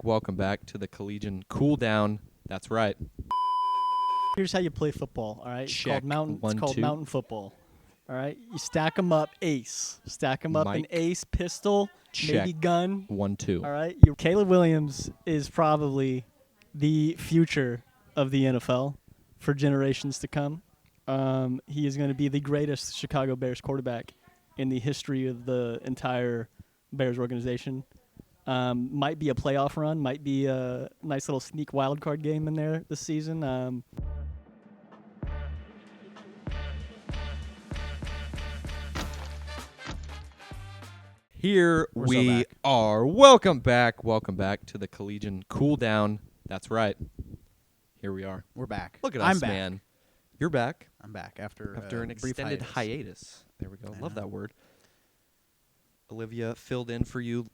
Welcome back to the Collegian Cooldown. That's right. Here's how you play football, all right? Check. It's called mountain football, all right? You stack them up, ace. Stack them up in Mike. ace, pistol, Check. maybe gun. 1-2. All right? Caleb Williams is probably the future of the NFL for generations to come. He is going to be the greatest Chicago Bears quarterback in the history of the entire Bears organization. Might be a playoff run, might be a nice little sneak wild card game in there this season. Here We're so we back. are. Welcome back. Welcome back to the Collegian Cooldown. That's right. Here we are. We're back. Look at I'm us, back. man. You're back I'm back after after an a brief extended hiatus. There we go. I Love know. that word. Olivia filled in for you,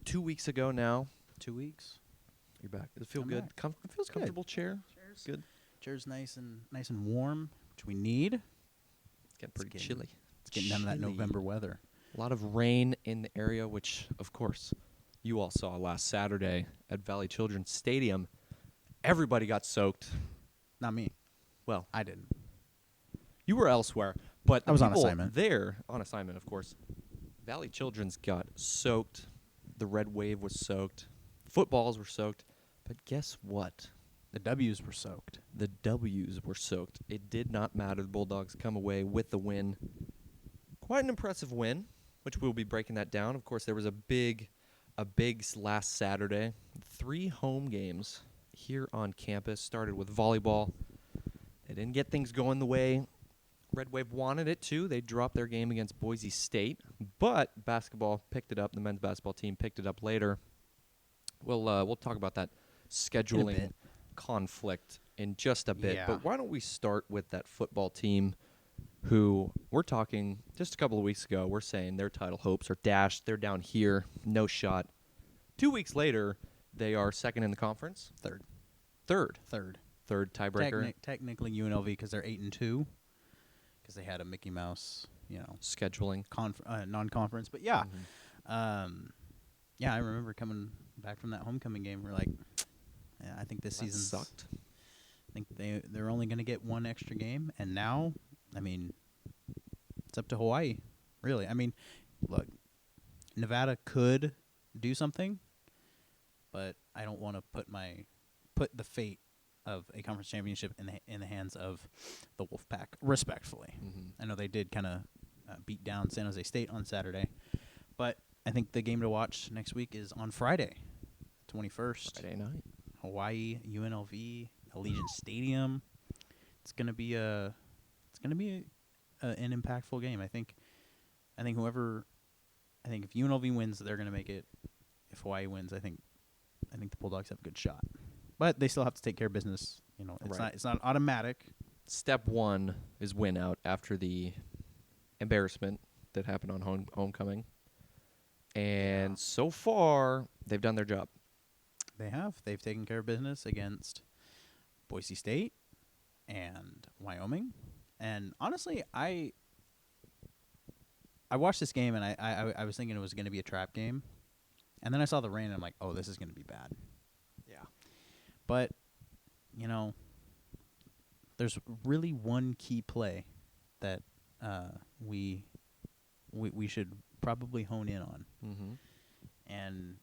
2 weeks ago now. 2 weeks. You're back. Does it feel I'm good? back. It feels comfortable chair. Cheers. Good. Chair's nice and warm, which we need. It's getting pretty getting- chilly. It's getting down to that Chilly. November weather. A lot of rain in the area, which, of course, you all saw last Saturday at Valley Children's Stadium. Everybody got soaked. Not me. Well, I didn't. you were elsewhere, but the I was on people assignment. there, on assignment, of course. Valley Children's got soaked. The Red Wave was soaked. Footballs were soaked. But guess what? The W's were soaked. The W's were soaked. It did not matter. The Bulldogs come away with the win. Quite an impressive win, which we'll be breaking that down. Of course, there was a big last Saturday. 3 home games here on campus. Started with volleyball. They didn't get things going the way Red Wave wanted it to. They dropped their game against Boise State, but basketball picked it up. The men's basketball team picked it up later. We'll talk about that scheduling bit. conflict in just a bit. Yeah. But why don't we start with that football team who we're talking just a couple of weeks ago. We're saying their title hopes are dashed. They're down here. No shot. 2 weeks later, they are second in the conference. Third. Third tiebreaker. Technically UNLV because they're 8-2 because they had a Mickey Mouse, Scheduling. non-conference. But yeah, Mhm. yeah, I remember coming back from that homecoming game. We're like, yeah, I think this That season sucked. I think they're only going to get one extra game, and now, I mean, it's up to Hawaii, really. I mean, look, Nevada could do something, but I don't want to put the fate of a conference championship in the hands of the Wolfpack, respectfully. Mhm. I know they did kind of beat down San Jose State on Saturday, but I think the game to watch next week is on Friday, 21st. Friday night. Hawaii, UNLV, Collegian Stadium. It's gonna be an impactful game. I think if UNLV wins, they're gonna make it. If Hawaii wins, I think the Bulldogs have a good shot. But they still have to take care of business. Right. It's not automatic. Step 1 is win out after the embarrassment that happened on homecoming. And Yeah. so far, they've done their job. They've taken care of business against Boise State and Wyoming. And honestly, I watched this game and I was thinking it was going to be a trap game. And then I saw the rain and I'm like, oh, this is going to be bad. Yeah. But, there's really one key play that we should probably hone in on. Mm-hmm. And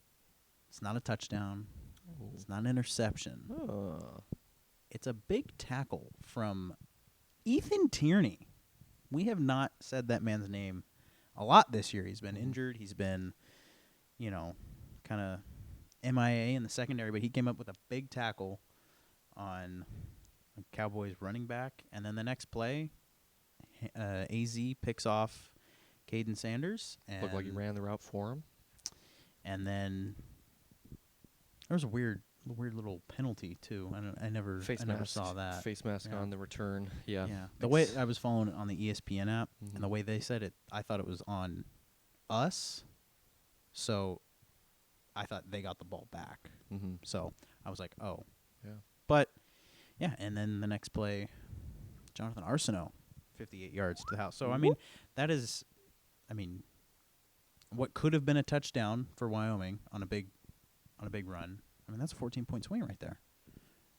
it's not a touchdown. It's not an interception. Oh. It's a big tackle from Ethan Tierney. We have not said that man's name a lot this year. He's been injured. He's been, kind of MIA in the secondary, but he came up with a big tackle on a Cowboys running back. And then the next play, AZ picks off Caden Sanders. And Looked like he ran the route for him. And then there was a weird little penalty too. I never saw that. Face mask Yeah. on the return. Yeah. The way I was following it on the ESPN app Mhm. and the way they said it, I thought it was on us. So I thought they got the ball back. Mm-hmm. So I was like, oh. Yeah. But yeah, and then the next play, Jonathan Arsenault, 58 yards to the house. So I mean, that is, what could have been a touchdown for Wyoming on a big on a big run, I mean, that's a 14-point swing right there.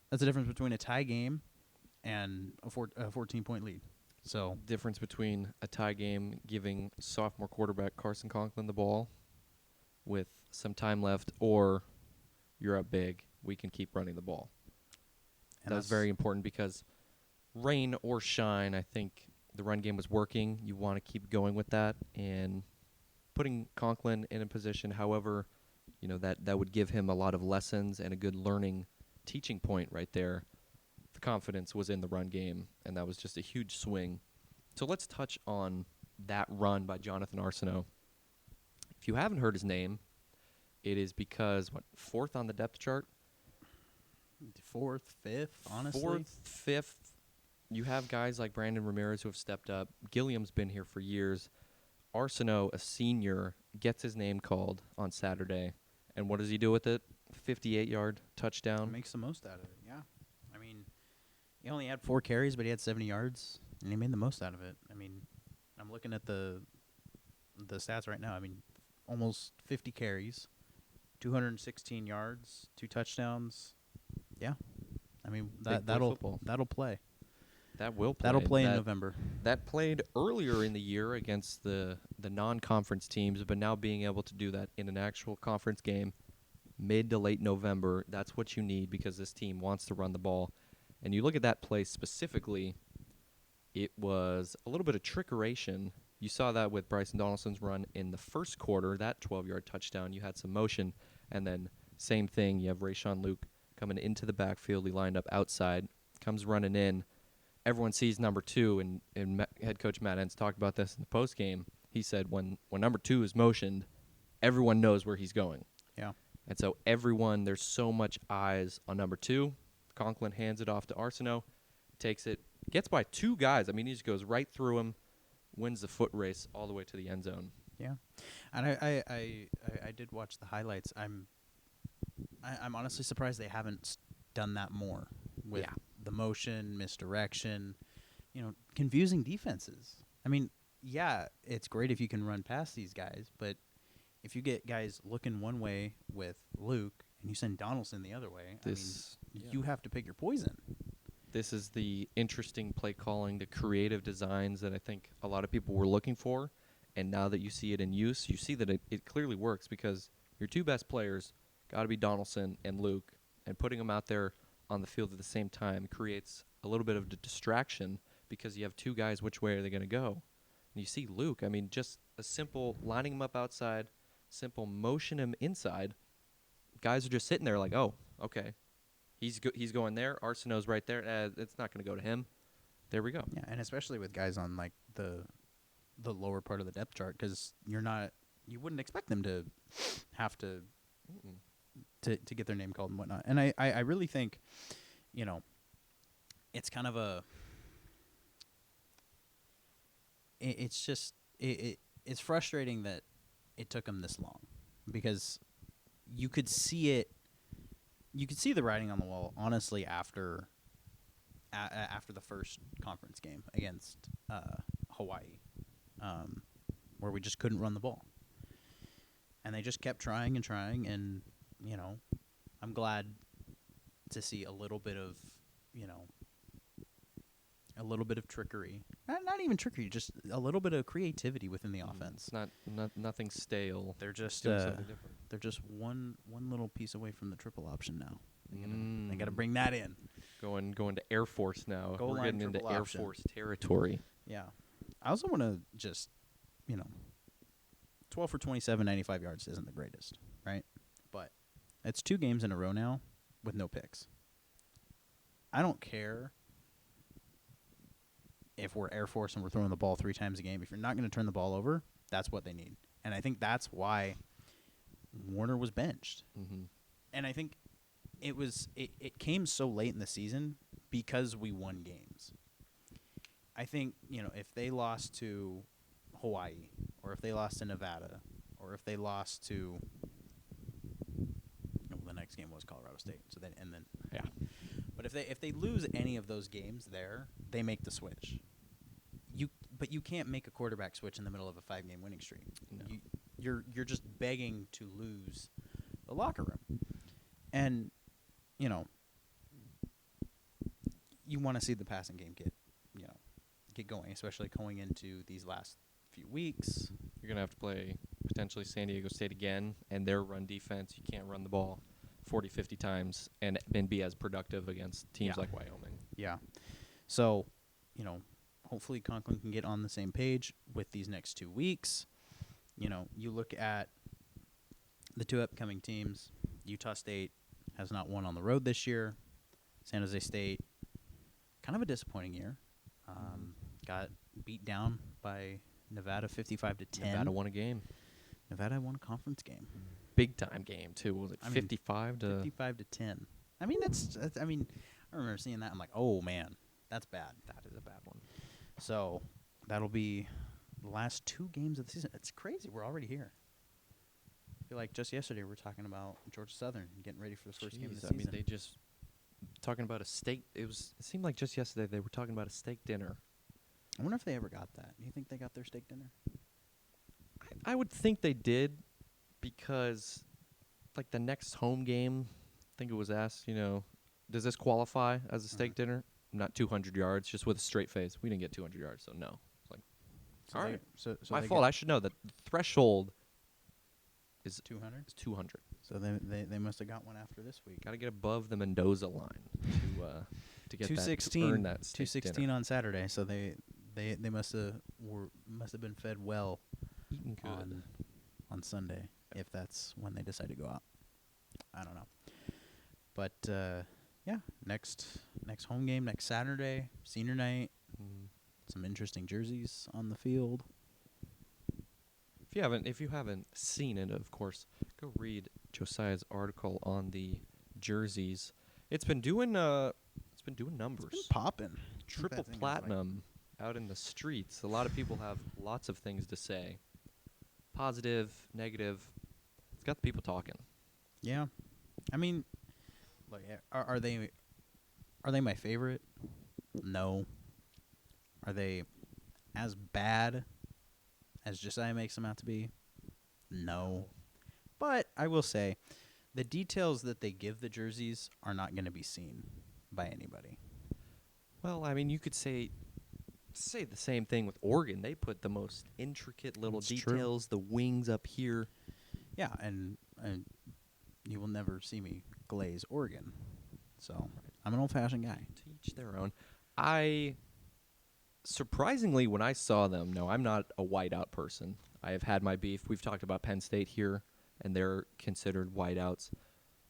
That's the difference between a tie game and a 14-point lead. So Difference between a tie game giving sophomore quarterback Carson Conklin the ball with some time left, or you're up big, we can keep running the ball. and That was very important because rain or shine, I think the run game was working. You want to keep going with that and putting Conklin in a position, however, that would give him a lot of lessons and a good learning teaching point right there. The confidence was in the run game, and that was just a huge swing. So let's touch on that run by Jonathan Arsenault. If you haven't heard his name, it is because, fourth on the depth chart? fourth, fifth, honestly. Fourth, fifth. You have guys like Brandon Ramirez who have stepped up. Gilliam's been here for years. Arsenault, a senior, gets his name called on Saturday. And what does he do with it? 58-yard touchdown. Makes the most out of it, yeah. I mean, he only had 4 carries, but he had 70 yards, and he made the most out of it. I mean, I'm looking at the stats right now. I mean, almost 50 carries, 216 yards, 2 touchdowns. Yeah. I mean, that'll football. that'll play. That will play. That'll play in November. That played earlier in the year against the non-conference teams, but now being able to do that in an actual conference game mid to late November, that's what you need because this team wants to run the ball. And you look at that play specifically, it was a little bit of trickeration. You saw that with Bryson Donaldson's run in the first quarter, that 12-yard touchdown. You had some motion, and then same thing. You have Rayshawn Luke coming into the backfield. He lined up outside, comes running in. Everyone sees number 2, and head coach Matt Entz talked about this in the postgame. He said when number 2 is motioned, everyone knows where he's going. Yeah. And so there's so much eyes on number 2. Conklin hands it off to Arsenault, takes it, gets by 2 guys. I mean, he just goes right through him, wins the foot race all the way to the end zone. Yeah. And I did watch the highlights. I'm honestly surprised they haven't done that more with the motion, misdirection, confusing defenses. I mean, yeah, it's great if you can run past these guys, but if you get guys looking one way with Luke and you send Donaldson the other way, you have to pick your poison. This is the interesting play calling, the creative designs that I think a lot of people were looking for. And now that you see it in use, you see that it clearly works because your 2 best players got to be Donaldson and Luke. And putting them out there on the field at the same time creates a little bit of a distraction because you have 2 guys, which way are they going to go? And you see Luke, I mean, just a simple lining him up outside, simple motion him inside. Guys are just sitting there like, oh, okay. He's going there. Arsenault's right there. It's not going to go to him. There we go. Yeah, and especially with guys on like the lower part of the depth chart because you wouldn't expect them to have to get their name called and whatnot. And I really think, it's kind of it's just it's frustrating that it took them this long because you could see it. You could see the writing on the wall, honestly, after the first conference game against Hawaii, where we just couldn't run the ball. And they just kept trying and trying, and, I'm glad to see a little bit of, trickery. Not even trickery, just a little bit of creativity within the offense. Nothing stale. They're just doing something different. They're just one little piece away from the triple option now. They got to bring that in. Going to Air Force now. Goal We're line getting into triple Air option. Force territory. Yeah. I also want to just, 12 for 27, 95 yards isn't the greatest, right? But it's 2 games in a row now with no picks. I don't care if we're Air Force and we're throwing the ball 3 times a game. If you're not going to turn the ball over, that's what they need. And I think that's why Warner was benched. Mm-hmm. And I think it came so late in the season because we won games. I think, if they lost to Hawaii or if they lost to Nevada or if they lost to the next game was Colorado State. So then But if they lose any of those games there, they make the switch. But you can't make a quarterback switch in the middle of a 5-game winning streak. No. You're just begging to lose the locker room. And, you know, you want to see the passing game get going, especially going into these last few weeks. You're going to have to play potentially San Diego State again, and their run defense. You can't run the ball 40, 50 times and be as productive against teams like Wyoming. Yeah. So, you know, hopefully Conklin can get on the same page with these next 2 weeks. You know, you look at the two upcoming teams. Utah State has not won on the road this year. San Jose State, kind of a disappointing year. Got beat down by Nevada 55-10. Nevada won a game. Nevada won a conference game. Big time game, too. Was it 55 to 55-10. I mean, that's I mean, I remember seeing that. I'm like, oh, man, that's bad. That is a bad one. So that'll be the last 2 games of the season. It's crazy. We're already here. I feel like just yesterday we were talking about Georgia Southern getting ready for the first game of the Jeez, season. I mean, they just talking about a steak. It seemed like just yesterday they were talking about a steak dinner. I wonder if they ever got that. Do you think they got their steak dinner? I would think they did because, like, the next home game, I think it was asked, you know, does this qualify as a steak dinner? Not 200 yards, just with a straight face. We didn't get 200 yards, so no. It's like, So all they- right. So My they fault. got I should know that the threshold is 200. 200. So they must have got one after this week. Got to get above the Mendoza line to get that, to 216. earn that steak 216 dinner. on Saturday. So they must have been fed well Eating good. on Sunday, if that's when they decide to go out. I don't know. But yeah, next home game next Saturday, senior night. Some interesting jerseys on the field. If you haven't seen it, of course, go read Josiah's article on the jerseys. It's been doing numbers. It's been popping. Triple platinum out in the streets. A lot of people have lots of things to say. Positive, negative. It's got the people talking. Yeah, I mean, like, are they my favorite? No. Are they as bad as Josiah makes them out to be? No. But I will say, the details that they give the jerseys are not going to be seen by anybody. Well, I mean, you could say the same thing with Oregon. They put the most intricate little That's true. details, the wings up here. Yeah, and you will never see me glaze Oregon. So I'm an old-fashioned guy. To each their own. Surprisingly, when I saw them, no, I'm not a whiteout person. I have had my beef. We've talked about Penn State here, and they're considered whiteouts.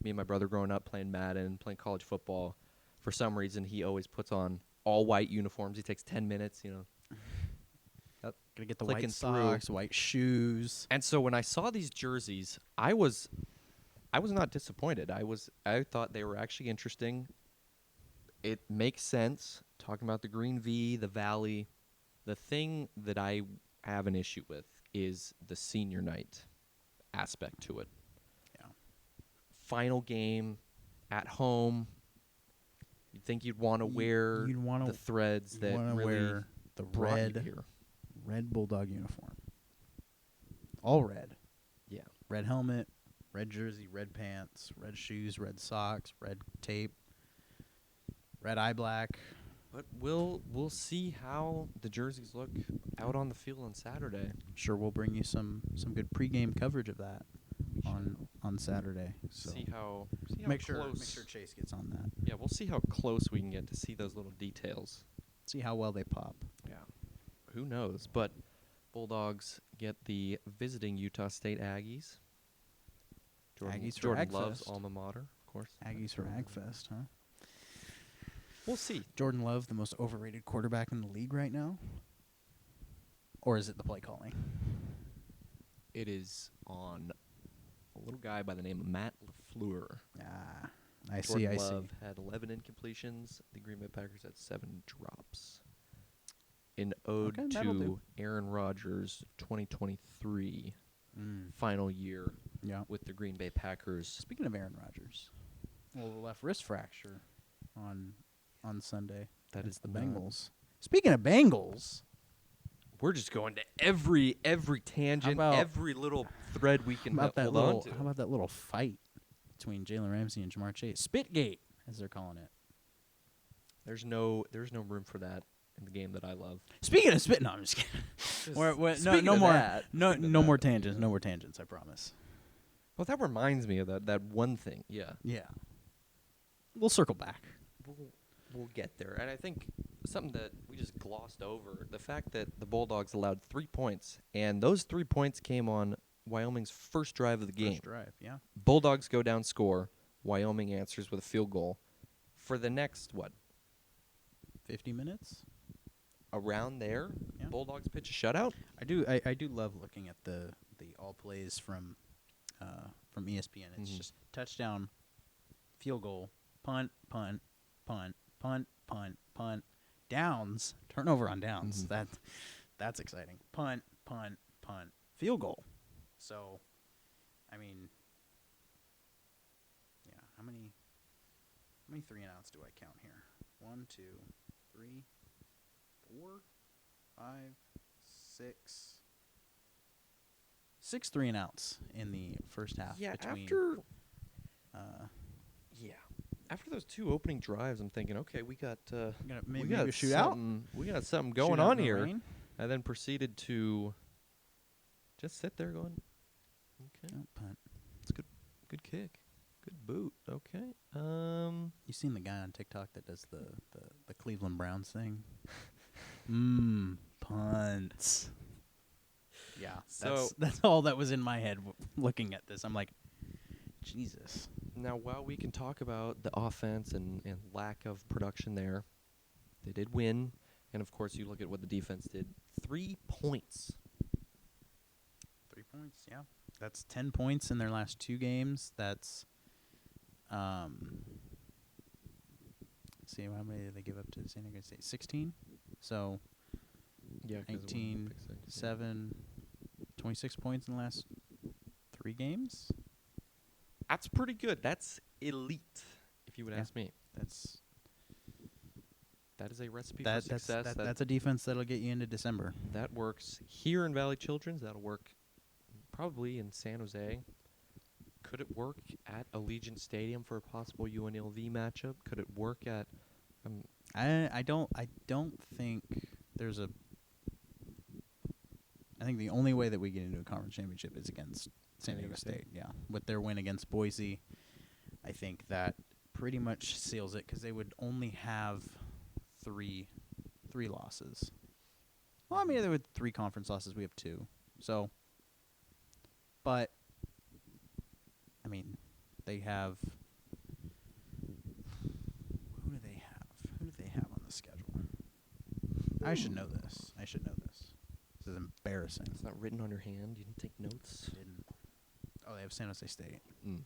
Me and my brother growing up playing Madden, playing college football, for some reason he always puts on all white uniforms. He takes 10 minutes, you know. Gonna get the Clicking white socks, white shoes. And so when I saw these jerseys, I was not disappointed. I thought they were actually interesting. It makes sense, talking about the green V, the valley. The thing that I have an issue with is the senior night aspect to it. Yeah. Final game at home. You'd think you'd want to wear You'd wanna- the threads You that want to really wear the brought you red here. bulldog uniform. All red. Yeah. Red helmet, red jersey, red pants, red shoes, red socks, red tape, red eye black. But we'll see how the jerseys look out on the field on Saturday. Sure, we'll bring you some good pregame coverage of that We on Saturday. So See how make close. sure Chase gets on that. Yeah, we'll see how close we can get to see those little details. See how well they pop. Yeah. Who knows? But Bulldogs get the visiting Utah State Aggies. Aggies for Jordan Love's Agfest. alma mater, of course. Aggies for Agfest, huh? We'll see. Jordan Love, the most overrated quarterback in the league right now? Or is it the play calling? It is on a little guy by the name of Matt LaFleur. Ah, I Jordan see. Love had 11 incompletions. The Green Bay Packers had 7 drops. In ode Okay, that'll to do. Aaron Rodgers' 2023 final year Yeah. with the Green Bay Packers. Speaking of Aaron Rodgers, well, the left wrist fracture on Sunday. That It's is the not- Bengals. Speaking of Bengals, We're just going to every tangent, about- every little thread we can how about that hold little on to. how about that little fight between Jalen Ramsey and Jamar Chase. Spitgate, as they're calling it. There's no room for that in the game that I love. Speaking of spit, no, I'm just kidding. No Speaking of more. that, No speaking of no that, more tangents. No more tangents. I promise. Well, that reminds me of that one thing. Yeah. Yeah. We'll circle back. We'll get there. And I think something that we just glossed over, the fact that the Bulldogs allowed 3 points, and those 3 points came on Wyoming's first drive of the game. First drive, yeah. Bulldogs go down, score. Wyoming answers with a field goal. For the next, 50 minutes? around there, Yeah. Bulldogs pitch a shutout? I do love looking at the all plays from ESPN. It's Mhm. just touchdown, field goal, punt, punt, punt, punt, punt, punt, downs, turnover on downs. Mhm. That's exciting. Punt, punt, punt, field goal. So, I mean, yeah. How many 3-and-outs do I count here? 1, 2, 3, 4, 5, 6. 6 3-and-outs in the first half. Yeah, between, after those two opening drives, I'm thinking, okay, we got maybe a shootout. We got something going Shootout on in the here. rain? And then proceeded to just sit there going, okay, Oh, punt. good kick, good boot, okay. You seen the guy on TikTok that does the Cleveland Browns thing? Punts. Yeah, So- that's all that was in my head looking at this. I'm like, Jesus. Now, while we can talk about the offense and lack of production there, they did win. And, of course, you look at what the defense did. 3 points. 3 points, yeah. That's 10 points in their last 2 games. That's, let's see, how many did they give up to San Diego State? 16? So, Yeah, 19, 7, 26 points in the last 3 games. That's pretty good. That's elite, if you would Yeah. ask me. That is a recipe for success. That's a defense that'll get you into December. That works here in Valley Children's. That'll work probably in San Jose. Could it work at Allegiant Stadium for a possible UNLV matchup? Could it work at? I don't think there's a. I think the only way that we get into a conference championship is against San Diego State. Yeah, with their win against Boise, I think that pretty much seals it because they would only have three losses. Well, I mean, they would 3 conference losses. We have 2, so. But I mean, they have. Who do they have? Who do they have on the schedule? I should know this. This is embarrassing. It's not written on your hand. You didn't take notes. Didn't. Oh, they have San Jose State. Mm.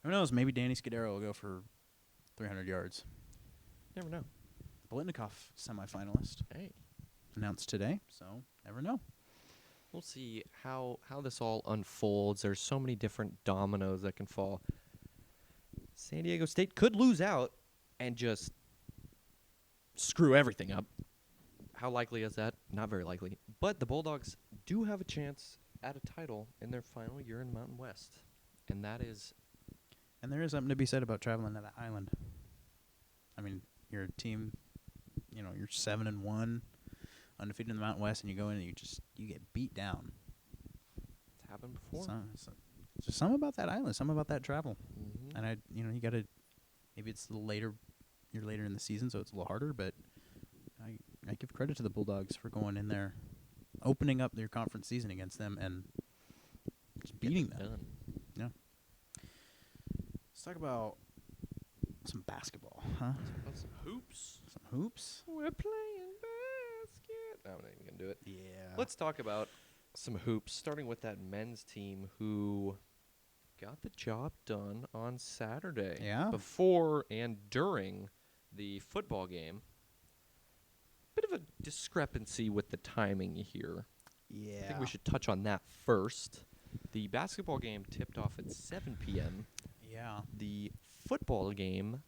Who knows? Maybe Danny Scudero will go for 300 yards. Never know. Bolitnikoff, semifinalist, Hey, announced today. So never know. we'll see how this all unfolds. There's so many different dominoes that can fall. San Diego State could lose out and just screw everything up. How likely is that? Not very likely. But the Bulldogs do have a chance at a title in their final year in Mountain West. And that is... And there is something to be said about traveling to that island. I mean, you're a team, you're 7-1, undefeated in the Mountain West, and you go in and you get beat down. It's happened before. Just something about that island, something about that travel. Mhm. And you got to, maybe it's later in the season, so it's a little harder, but I give credit to the Bulldogs for going in there, opening up their conference season against them, and just beating them. Done. Yeah. Let's talk about some basketball, huh? About some hoops. Some hoops. We're playing basket. No, I'm not even going to do it. Yeah. Let's talk about some hoops, starting with that men's team who got the job done on Saturday. Yeah. Before and during the football game. Bit of a discrepancy with the timing here. Yeah. I think we should touch on that first. The basketball game tipped off at 7 p.m. Yeah. The football game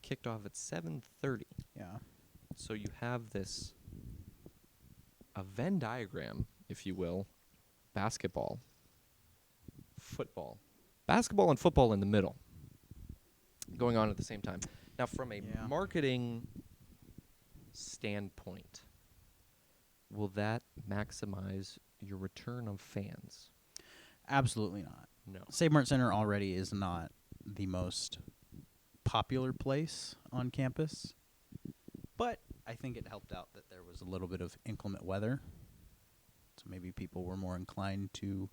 kicked off at 7:30. Yeah. So you have a Venn diagram, if you will, basketball, football, basketball and football in the middle, going on at the same time. Now, from a Yeah. marketing standpoint, will that maximize your return of fans? Absolutely not. No. Save Mart Center already is not the most popular place on campus, but I think it helped out that there was a little bit of inclement weather, so maybe people were more inclined to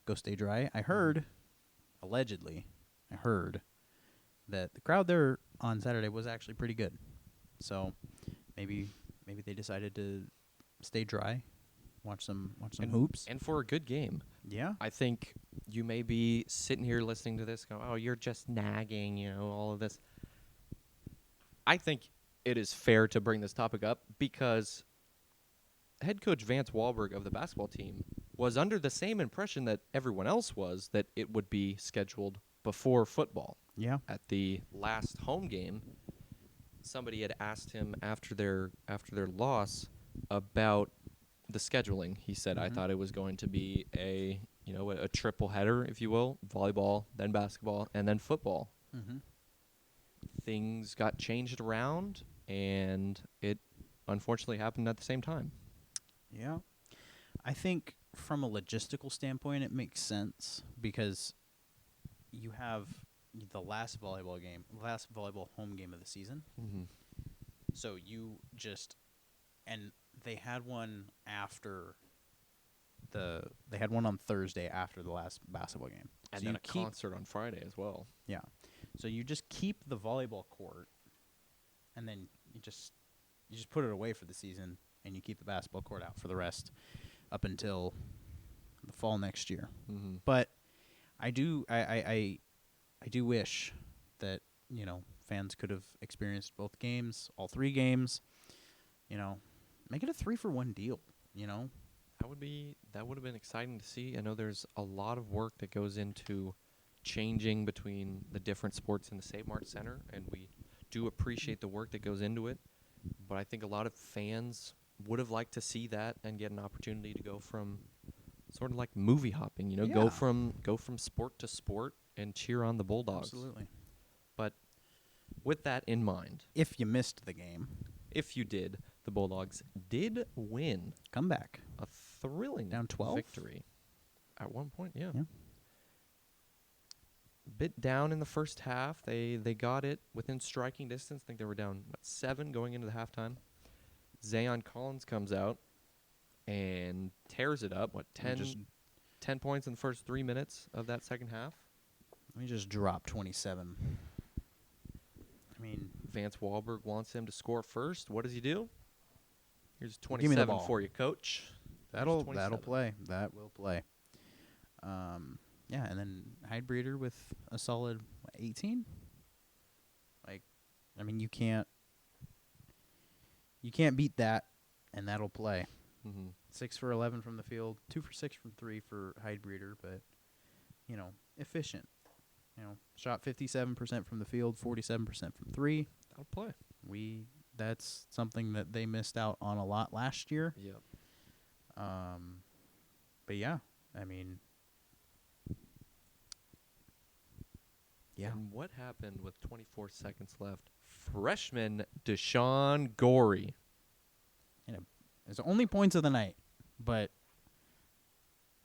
go stay dry. I heard, allegedly, that the crowd there on Saturday was actually pretty good, so maybe they decided to stay dry, watch some hoops. And for a good game. Yeah, I think you may be sitting here listening to this going, oh, you're just nagging, all of this. I think it is fair to bring this topic up because head coach Vance Wahlberg of the basketball team was under the same impression that everyone else was, that it would be scheduled before football. yeah. At the last home game, somebody had asked him after their loss about the scheduling. He said, I Mhm. thought it was going to be a triple header, if you will, volleyball, then basketball, and then football. Mm-hmm. Things got changed around, and it unfortunately happened at the same time. Yeah. I think from a logistical standpoint, it makes sense because you have the last volleyball home game of the season. Mm-hmm. So you just, and they had one on Thursday after the last basketball game. And so then you a concert on Friday as well. Yeah. So you just keep the volleyball court, and then you just put it away for the season, and you keep the basketball court out for the rest up until the fall next year. Mm-hmm. But I do wish that fans could have experienced both games, all three games. Make it a 3-for-1 deal. That would have been exciting to see. I know there's a lot of work that goes into changing between the different sports in the Save Mart Center, and we do appreciate the work that goes into it. But I think a lot of fans would have liked to see that and get an opportunity to go from sort of like movie hopping, Yeah. go from sport to sport and cheer on the Bulldogs. Absolutely. But with that in mind, If you missed the game, if you did, the Bulldogs did win come back. a thrilling Down 12? victory at one point. Yeah. Yeah. Bit down in the first half. They got it within striking distance. I think they were down 7 going into the halftime. Zayon Collins comes out and tears it up. 10 points in the first 3 minutes of that second half. Let me just drop 27. I mean, Vance Wahlberg wants him to score first. What does he do? Here's Give me the 27 ball. for you, coach. that'll 27. play. That will play. Yeah, and then Hydebreeder with a solid 18. You can't beat that, and that'll play. Mm-hmm. 6 for 11 from the field, 2 for 6 from 3 for Hydebreeder, but efficient. Shot 57% from the field, 47% from 3. That'll play. That's something that they missed out on a lot last year. Yep. But yeah, I mean, yeah. And what happened with 24 seconds left? Freshman Deshaun Gorey. It's the only points of the night, but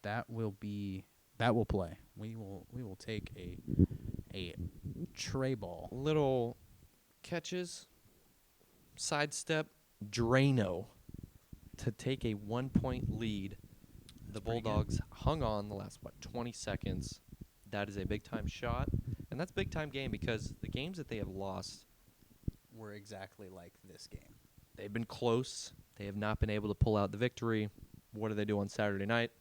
that will play. We will take a tray ball. Little catches, sidestep, Drano to take a 1-point lead. The pretty good. Bulldogs hung on the last 20 seconds. That is a big time shot, and that's a big time game because the games that they have lost, Were exactly like this game. they've been close. They have not been able to pull out the victory. What do they do on Saturday night?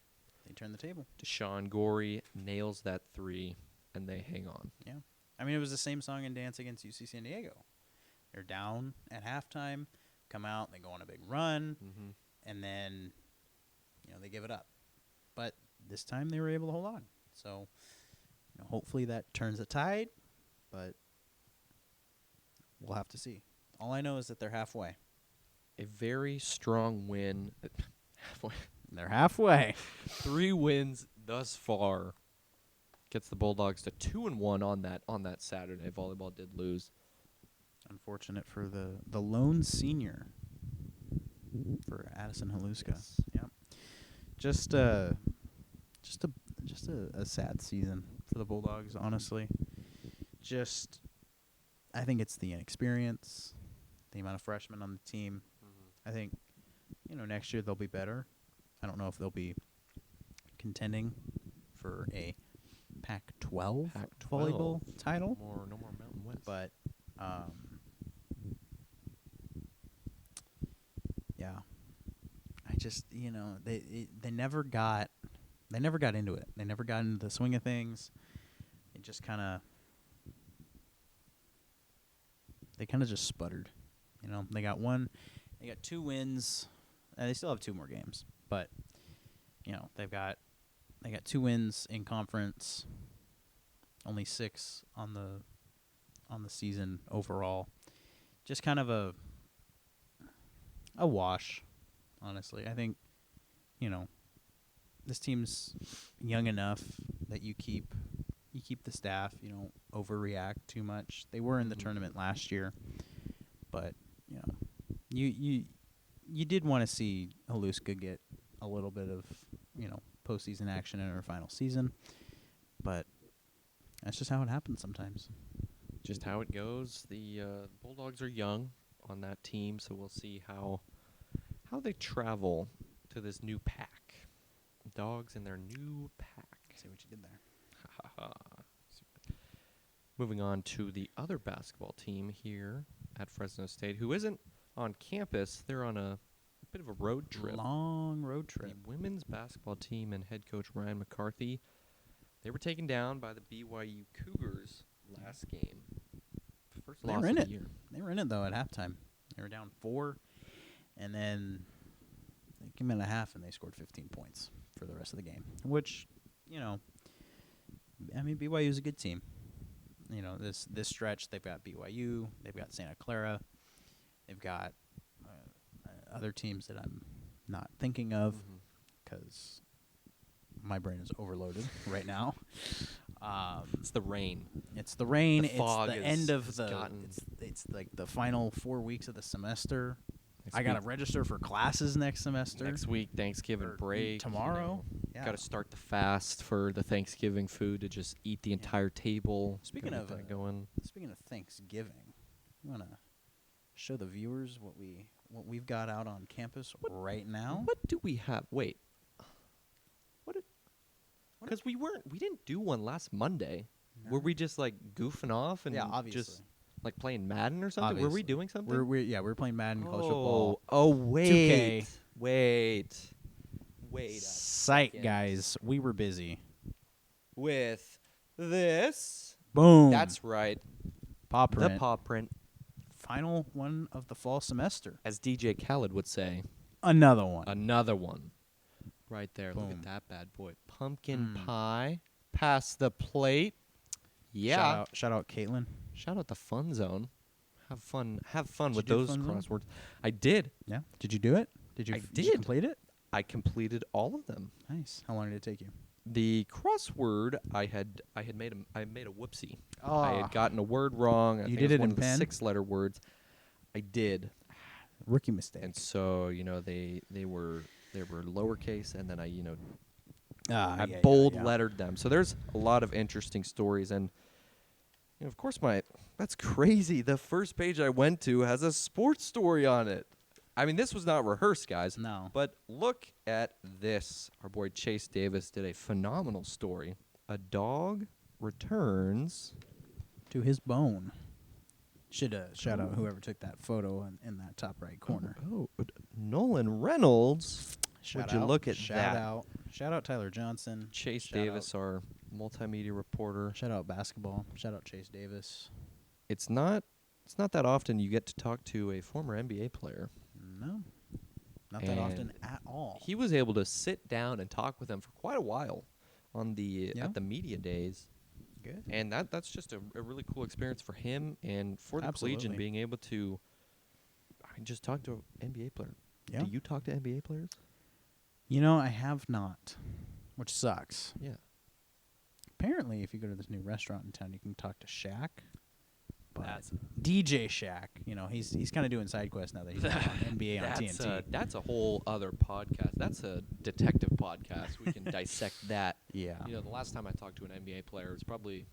They turn the table. Deshaun Gorey nails that 3, and they hang on. Yeah. I mean, it was the same song and dance against UC San Diego. They're down at halftime, come out, they go on a big run, Mm-hmm. and then, they give it up. But this time they were able to hold on. So, hopefully that turns the tide, but we'll have to see. All I know is that they're halfway. A very strong win. Halfway. They're halfway. 3 wins thus far. Gets the Bulldogs to 2-1 on that Saturday. Volleyball did lose. Unfortunate for the lone senior for Addison Haluska. Yes. Yep. Just a sad season for the Bulldogs, honestly. Just I think it's the inexperience, the amount of freshmen on the team. I think next year they'll be better. I don't know if they'll be contending for a Pac-12 volleyball title. No more Mountain West. But yeah, I just they never got into it. They never got into the swing of things. It just kind of just sputtered. They got 2 wins. They still have 2 more games, but they got 2 wins in conference. Only 6 on the season overall. Just kind of a wash, honestly. I think this team's young enough that you keep the staff. You don't overreact too much. They were in the tournament last year, but you did want to see Haluska get a little bit of postseason action in her final season, but that's just how it happens sometimes. Just how it goes. The Bulldogs are young on that team, so we'll see how they travel to this new pack. Dogs in their new pack. See what you did there. Moving on to the other basketball team here at Fresno State, who isn't on campus. They're on a bit of a road trip. Long road trip. The women's basketball team and head coach Ryan McCarthy, they were taken down by the BYU Cougars last game. First They loss were in of it. the year. They were in it, though, at halftime. They were down 4, and then they came in at half, and they scored 15 points for the rest of the game, which, BYU's a good team. This stretch, they've got BYU, they've got Santa Clara, they've got other teams that I'm not thinking of because my brain is overloaded right now. It's the rain. It's the rain. The fog it's the is- end of has the. gotten- It's like the final 4 weeks of the semester. Next I gotta week- register for classes next semester. Next week, Thanksgiving Or break. tomorrow. Yeah. Got to start the fast for the Thanksgiving food to just eat the entire table. Speaking Gotta of get that going. Speaking of Thanksgiving, you wanna show the viewers what we've got out on campus right now? What do we have? Wait. Because we didn't do one last Monday. No. Were we just like goofing off and Yeah, obviously. just like playing Madden or something? Were we Obviously. doing something? We're playing Madden college football. Oh, wait. 2K. Wait a Sight, second. guys. We were busy. With this. Boom. That's right. paw print. The paw print, Final one of the fall semester. as DJ Khaled would say. Another one. Another one. Right there. Look Boom. at that bad boy. Pumpkin Mm. pie. Pass the plate. Yeah. Shout out Caitlin. Shout out the Fun Zone. Have fun Did with you do those Fun Zone? crosswords. I did. Yeah. Did you do it? Did you? I Did you did. complete it? I completed all of them. Nice. How long did it take you? The crossword I made a whoopsie. Oh. I had gotten a word wrong. I You think did it was it one in of the pen? 6-letter words. I did. Rookie mistake. And so, they were lowercase, and then I Ah, I bold lettered them. So there's a lot of interesting stories, and of course that's crazy. The first page I went to has a sports story on it. I mean, this was not rehearsed, guys. No. But look at this. Our boy Chase Davis did a phenomenal story. A dog returns. To his bone. Should shout out whoever took that photo in that top right corner. Nolan Reynolds. Shout Would you out, look at shout that? out. Shout out Tyler Johnson. Chase Shout Davis, our multimedia reporter. Shout out basketball. Shout out Chase Davis. It's not that often you get to talk to a former NBA player. No. Not that often And at all. He was able to sit down and talk with them for quite a while on the Yeah. at the media days. Good. And that's just a really cool experience for him and for the Collegian, Absolutely. being able to just talk to an NBA player. Yeah. Do you talk to NBA players? I have not, which sucks. Yeah. apparently, if you go to this new restaurant in town, you can talk to Shaq. But That's DJ Shaq, he's kind of doing side quests now that he's on NBA on TNT. That's a whole other podcast. That's a detective podcast. We can dissect that. Yeah. The last time I talked to an NBA player, it was probably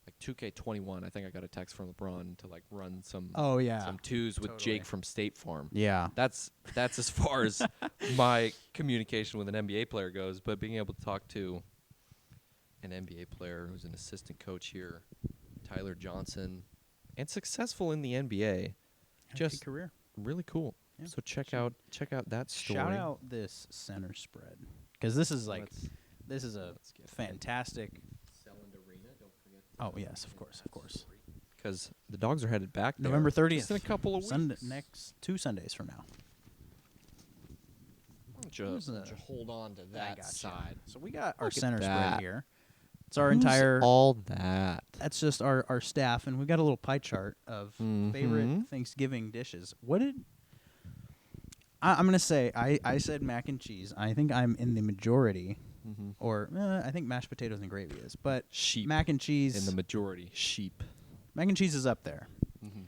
like 2K21. I think I got a text from LeBron to like run some Oh yeah. some twos with Totally. Jake from State Farm. Yeah. That's as far as my communication with an NBA player goes. But being able to talk to an NBA player who's an assistant coach here, Tyler Johnson, and successful in the NBA, just career. really cool. Yeah. So check out that story. Shout out this center spread because this is Let's get fantastic. Selland Arena. Don't forget. Oh yes, of course. Because the Dogs are headed back there November 30th. just in a couple of weeks. Sunday, next 2 Sundays from now. Just Where's the- hold on to I that gotcha. side. So we got our Look at center that. spread here. It's our Who's entire. all that. That's just our staff, and we got a little pie chart of favorite Mhm. Thanksgiving dishes. What did I'm gonna say? I said mac and cheese. I think I'm in the majority, Mm-hmm. or I think mashed potatoes and gravy is, but Sheep mac and cheese. in the majority. Sheep. Mac and cheese is up there. Mm-hmm.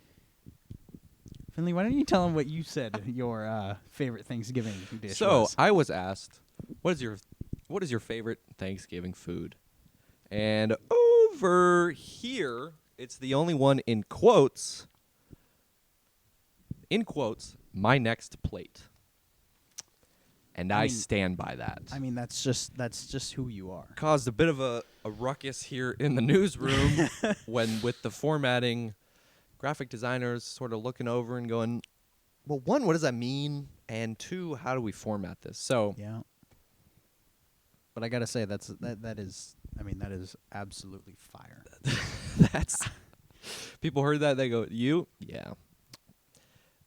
Finley, why don't you tell them what you said your favorite Thanksgiving dish So was? I was asked, what is your favorite Thanksgiving food? And over here, it's the only one in quotes. In quotes, my next plate. And I I mean- stand by that. I mean, that's just who you are. Caused a bit of a ruckus here in the newsroom when with the formatting, graphic designers sort of looking over and going, well, one, what does that mean? And two, how do we format this? So Yeah. But I gotta say that is absolutely fire. that's people heard that, they go, you? Yeah.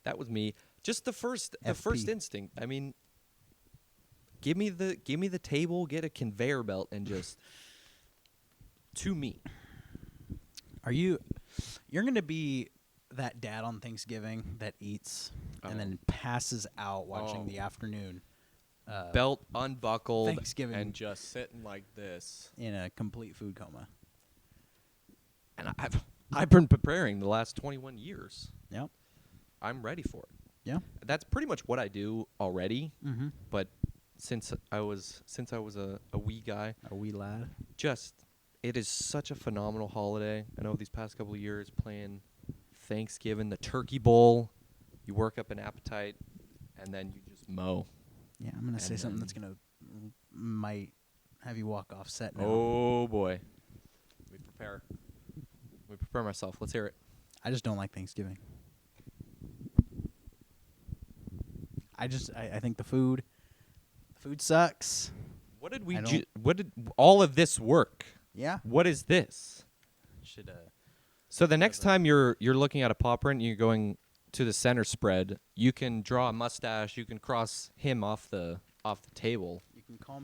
That was me. Just the first FP. instinct. I mean, give me the table, get a conveyor belt, and just to me. You're gonna be that dad on Thanksgiving that eats Oh. and then passes out watching Oh. the afternoon Belt unbuckled Thanksgiving. and just sitting like this. in a complete food coma. And I've been preparing the last 21 years. Yep. I'm ready for it. Yeah. That's pretty much what I do already. Mm-hmm. But since I was a wee guy, A wee lad. it is such a phenomenal holiday. I know these past couple of years playing Thanksgiving, the turkey bowl, you work up an appetite, and then you just mow. Yeah, I'm gonna say And something then- that's gonna might have you walk off set now. Oh boy, we prepare myself. Let's hear it. I just don't like Thanksgiving. I think the food sucks. What did we I do? don't- What did all of this work? Yeah. What is this? Should So the next time you're looking at a paw print and you're going to the center spread, you can draw a mustache. You can cross him off the table. you can call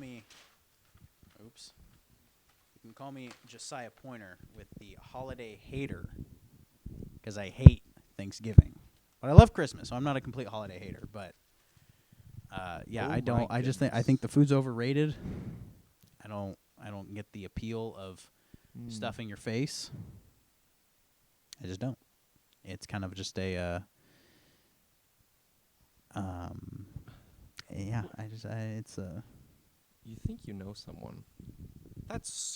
me Josiah Pointer with the holiday hater because I hate Thanksgiving. But I love Christmas, so I'm not a complete holiday hater, but yeah, Oh I don't my I think the food's overrated. I don't get the appeal of stuffing your face. I just don't. It's kind of just a yeah, it's You think you know someone? That's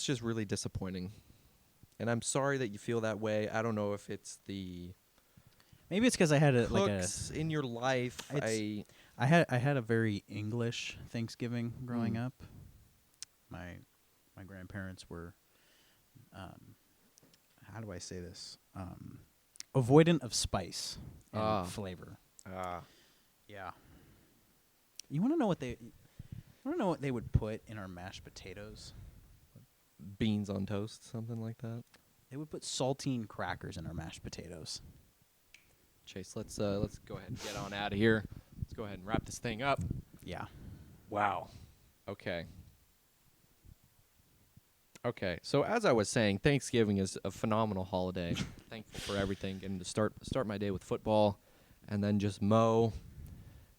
just really disappointing. And I'm sorry that you feel that way. I don't know if it's the maybe it's because I had cooks in your life. It's- I had a very English Thanksgiving growing Mm. up. My grandparents were how do I say this? Avoidant of spice and flavor. Yeah. You want to know what they would put in our mashed potatoes? Beans on toast, something like that. They would put saltine crackers in our mashed potatoes. Chase, let's go ahead and get on out of here. Let's go ahead and wrap this thing up. Yeah. Wow. Okay. So as I was saying, Thanksgiving is a phenomenal holiday. Thankful for everything, getting to start my day with football, and then just mow.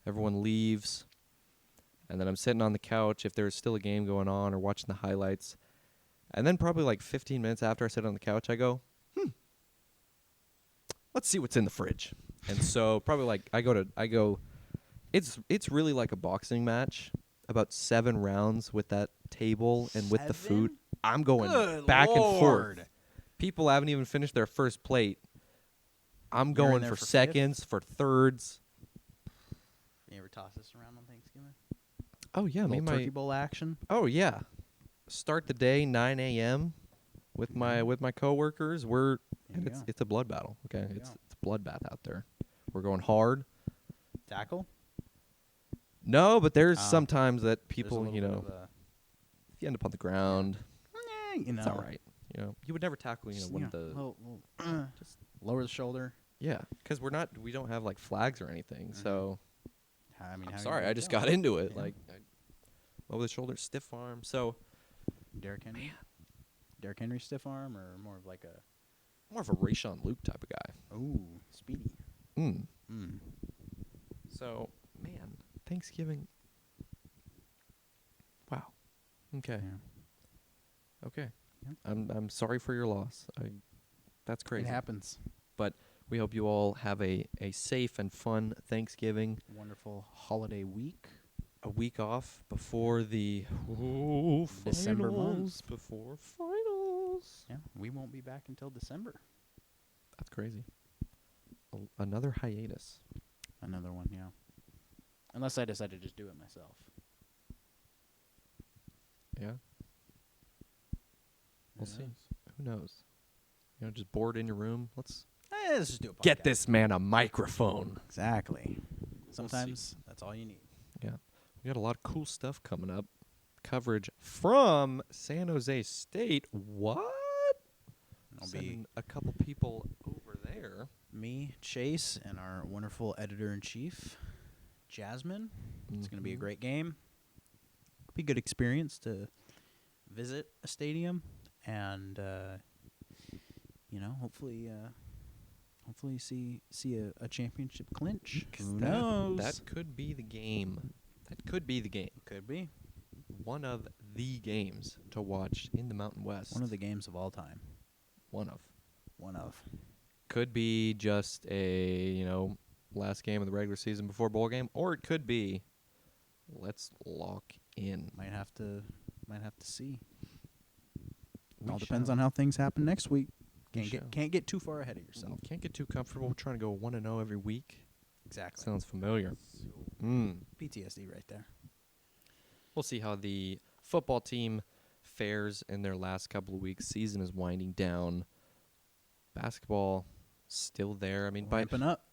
Everyone leaves, and then I'm sitting on the couch if there's still a game going on or watching the highlights. And then probably like 15 minutes after I sit on the couch, I go, let's see what's in the fridge. And so probably like I go, it's really like a boxing match, about 7 rounds with that table and with the food. 7? I'm going Good back and Lord. forth. People haven't even finished their first plate. I'm You're in going there for for fifth? seconds, for thirds. You ever toss this around on Thanksgiving? Oh yeah, me Little and turkey bowl action. Oh yeah. Start the day 9 a.m. with my coworkers. There And you it's go. it's a blood battle. Okay, you it's go. a bloodbath out there. We're going hard. Tackle? No, but there's Oh. sometimes that There's a people, little you bit know, of a- if you end up on the ground, you know. it's all right. You know, you would never tackle, you know, Just, one you of the little, just lower the shoulder. yeah, because we don't have like flags or anything. Mhm. So I mean, I'm how sorry, you I just go? got into it Yeah. like over the shoulder, stiff arm. So Derrick Henry. Derrick Henry stiff arm, or more of like a more of a Rayshawn Luke type of guy. speedy. Mm. Mm. So man, Thanksgiving. Wow. Okay. Yeah. Okay. Yep. I'm sorry for your loss. That's crazy. It happens. We hope you all have a safe and fun Thanksgiving. Wonderful holiday week. A week off before the December month. finals. Before finals. Yeah, we won't be back until December. That's crazy. Another hiatus. Another one, yeah. Unless I decide to just do it myself. Yeah. We'll Who see. knows? Who knows? You know, just bored in your room. Let's Let's just do a podcast. get this man a microphone. Exactly. We'll Sometimes that's all you need. Yeah. We got a lot of cool stuff coming up. Coverage from San Jose State. What? I'll Sending be a couple people over there. me, Chase, and our wonderful editor-in-chief, Jasmine. It's going to be a Mhm. great game. Be a good experience to visit a stadium and, hopefully see a championship clinch. 'Cause Who that- knows? That could be the game. That could be the game. Could be One of the games to watch in the Mountain West. one of the games of all time. One of. One of. Could be just a, last game of the regular season before bowl game, or it could be let's lock in. Might have to see. We All depends shall. on how things happen next week. We shall. Can't get too far ahead of yourself. Can't get too comfortable. We're trying to go 1-0 every week. Exactly. Sounds familiar. Mm. PTSD right there. We'll see how the football team fares in their last couple of weeks. Season is winding down. Basketball still there. I mean, Ramping up,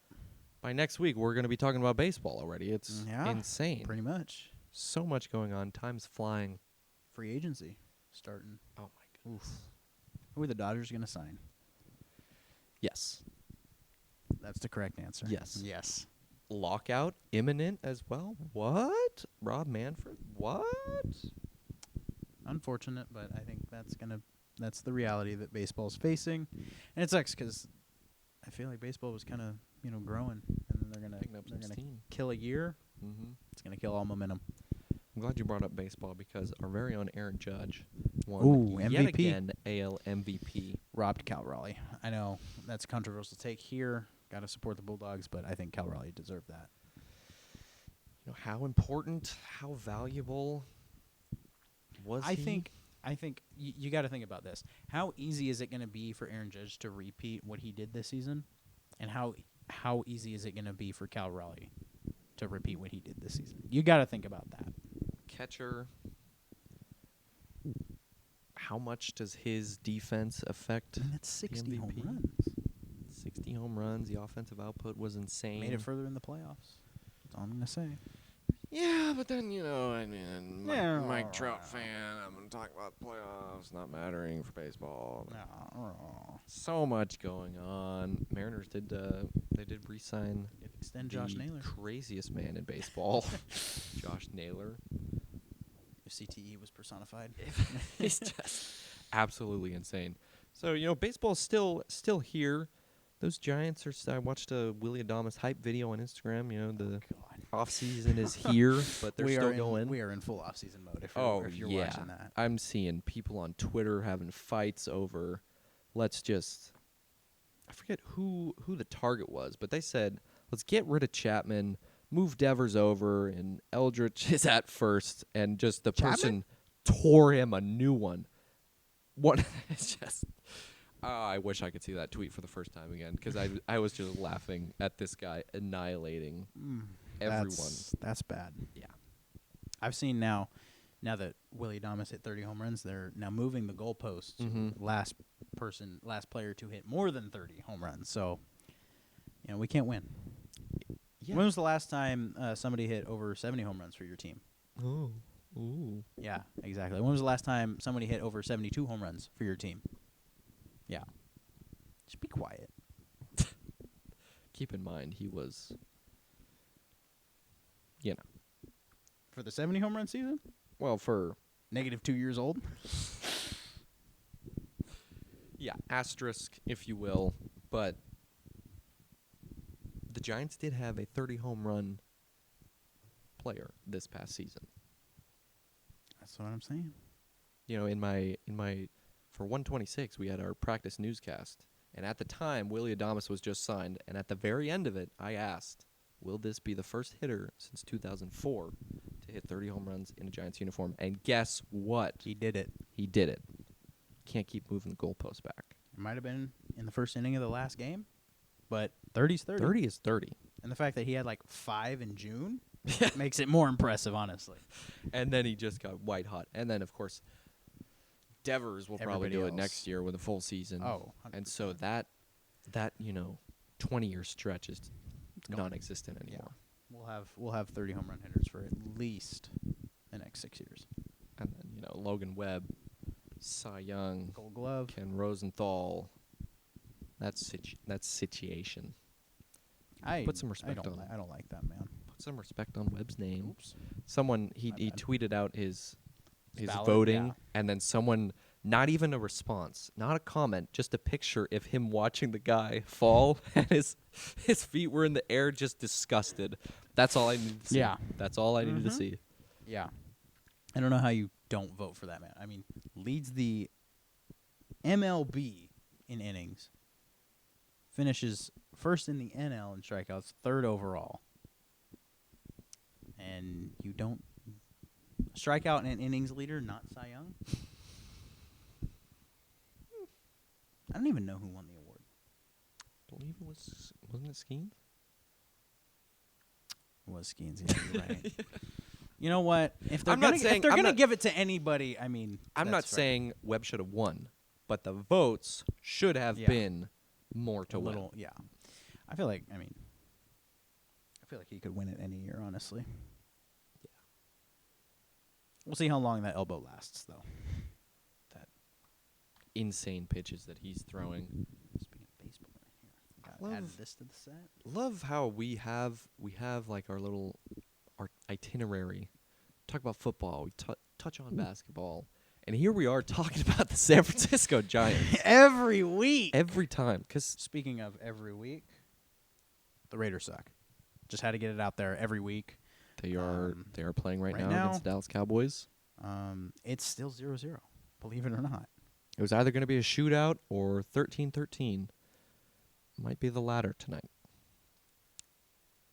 by next week, we're going to be talking about baseball already. It's Yeah, insane. pretty much. So much going on. Time's flying. Free agency starting. Oh, my goodness. Who are the Dodgers going to sign? Yes. That's the correct answer. Yes. Yes. Lockout imminent as well. What? Rob Manfred? What? Unfortunate, but I think that's the reality that baseball's facing, and it sucks because I feel like baseball was kind of growing, and then they're Picking up some gonna steam. kill a year. Mm-hmm. It's gonna kill all momentum. I'm glad you brought up baseball because our very own Aaron Judge won Ooh, yet MVP. again AL MVP. Robbed Cal Raleigh. I know that's a controversial take here. Got to support the Bulldogs, but I think Cal Raleigh deserved that. How important, how valuable was I he? think you got to think about this. How easy is it going to be for Aaron Judge to repeat what he did this season, and how easy is it going to be for Cal Raleigh to repeat what he did this season? You got to think about that. Catcher. How much does his defense affect? That's 60 home MVP. runs. 60 home runs. The offensive output was insane. Made it further in the playoffs. That's all I'm going to say. Yeah, but then, I mean, Yeah. Mike Trout fan, I'm going to talk about playoffs not mattering for baseball. So much going on. Mariners did re-sign Extend the Josh Naylor. craziest man in baseball, Josh Naylor. If CTE was personified. He's just absolutely insane. So, baseball's still here. Those Giants are. I watched a Willie Adamas hype video on Instagram. You know, the God. off season is here, but they're still going. We are in full off-season mode if you're yeah. watching that. I'm seeing people on Twitter having fights over. Let's just. I forget who the target was, but they said, let's get rid of Chapman, move Devers over, and Eldritch is at first, and just the Chapman? person tore him a new one. What? It's just. I wish I could see that tweet for the first time again, because I was just laughing at this guy annihilating everyone. That's bad. Yeah. I've seen now that Willie Adamas hit 30 home runs, they're now moving the goalposts to last player to hit more than 30 home runs. So, we can't win. Yeah. When was the last time somebody hit over 70 home runs for your team? Oh. Ooh. Yeah, exactly. When was the last time somebody hit over 72 home runs for your team? Yeah. Just be quiet. Keep in mind, he was, For the 70 home run season? well, for, Negative 2 years old? asterisk, if you will, but the Giants did have a 30 home run player this past season. That's what I'm saying. In my for 126 we had our practice newscast, and at the time Willie Adamas was just signed, and at the very end of it I asked, will this be the first hitter since 2004 to hit 30 home runs in a Giants uniform? And guess what? He did it. He did it. Can't keep moving the goalpost back. It might have been in the first inning of the last game, but 30's 30. 30 is 30. And the fact that he had like 5 in June makes it more impressive, honestly. And then he just got white hot. And then, of course, Devers will probably Everybody do it else. next year with a full season. Oh, and so that 20-year stretch is gone. non-existent anymore. We'll have 30 home run hitters for at least the next 6 years. And then, Logan Webb, Cy Young, Gold Glove. Ken Rosenthal. That's situation. Put some respect on I don't like that, man. Put some respect on Webb's name. Oops. Someone he My bad. tweeted out his ballot, voting, yeah. and then someone, not even a response, not a comment, just a picture of him watching the guy fall, and his feet were in the air, just disgusted. That's all I needed to see. Yeah. That's all I needed to see. Yeah. I don't know how you don't vote for that man. I mean, leads the MLB in innings, finishes first in the NL in strikeouts, third overall. And you don't strikeout and innings leader, not Cy Young? I don't even know who won the award. I believe wasn't it Skeens? It was Skeens, yeah, you're right. You know what? If they're I'm not saying- I'm going to not- give it to anybody, I mean, I'm not that's fair. saying Webb should have won, but the votes should have Yeah. been more to a win. little, yeah. I feel like he could win it any year, honestly. Yeah. We'll see how long that elbow lasts, though. That Insane pitches that he's throwing. speaking of baseball, right here, Love- add this to the set. Love how we have like our itinerary. Talk about football. We touch on basketball, and here we are talking about the San Francisco Giants Every week. every time. Because Speaking of every week, the Raiders suck. Just had to get it out there every week. they are playing right, right now now- against the Dallas Cowboys. It's still 0-0, believe it or not. It was either going to be a shootout or 13-13. Might be the latter tonight.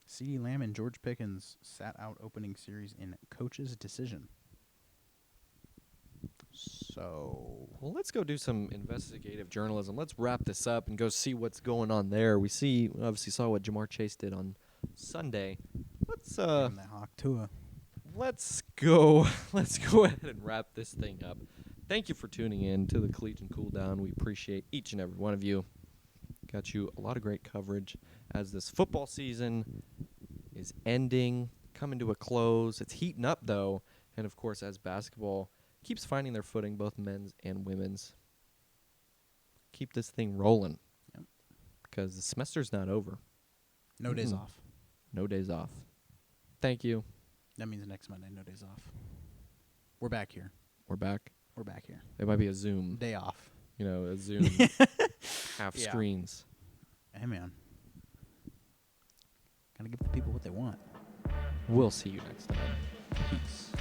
CeeDee Lamb and George Pickens sat out opening series in coach's decision. So, Well, let's go do some investigative journalism. Let's wrap this up and go see what's going on there. We obviously saw what Jamar Chase did on Sunday. Let's damn that Hawk Tua. let's go ahead and wrap this thing up. Thank you for tuning in to the Collegian Cooldown. We appreciate each and every one of you. Got you a lot of great coverage as this football season is ending, coming to a close. It's heating up, though. And, of course, as basketball keeps finding their footing, both men's and women's, keep this thing rolling. Yep. Because the semester's not over. No days Mm-mm. off. No days off. Thank you. That means next Monday, no days off. We're back here. We're back. We're back here. It might be a Zoom. Day off. A Zoom half Yeah. screens. Hey, man. Gotta give the people what they want. We'll see you next time. Peace.